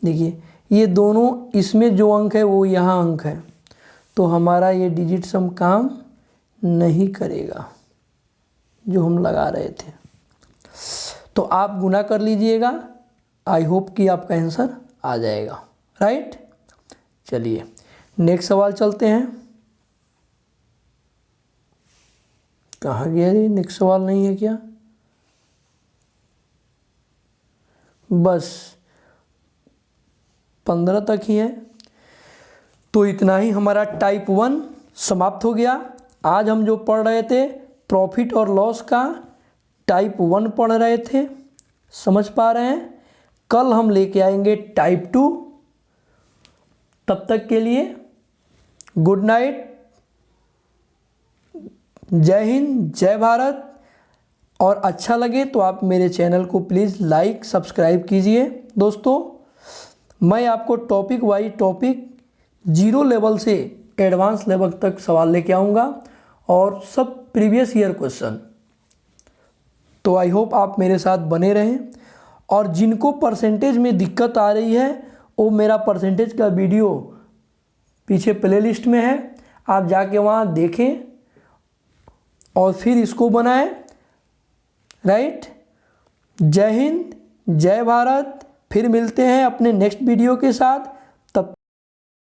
देखिए ये दोनों, इसमें जो अंक है वो यहाँ अंक है, तो हमारा ये डिजिट सम काम नहीं करेगा जो हम लगा रहे थे। तो आप गुना कर लीजिएगा, आई होप कि आपका आंसर आ जाएगा। राइट, चलिए नेक्स्ट सवाल चलते हैं। कहाँ गया ये, नेक्स्ट सवाल नहीं है क्या? बस 15 तक ही है। तो इतना ही हमारा टाइप 1 समाप्त हो गया। आज हम जो पढ़ रहे थे प्रॉफिट और लॉस का टाइप 1 पढ़ रहे थे, समझ पा रहे हैं। कल हम लेके आएंगे टाइप 2। तब तक के लिए गुड नाइट, जय हिंद, जय भारत। और अच्छा लगे तो आप मेरे चैनल को प्लीज़ लाइक सब्सक्राइब कीजिए दोस्तों। मैं आपको टॉपिक वाइज टॉपिक 0 लेवल से एडवांस लेवल तक सवाल लेके आऊँगा और सब प्रीवियस ईयर क्वेश्चन। तो आई होप आप मेरे साथ बने रहें, और जिनको परसेंटेज में दिक्कत आ रही है वो मेरा परसेंटेज का वीडियो पीछे प्लेलिस्ट में है, आप जाके वहाँ देखें और फिर इसको बनाएं। राइट। जय हिंद, जय भारत। फिर मिलते हैं अपने नेक्स्ट वीडियो के साथ।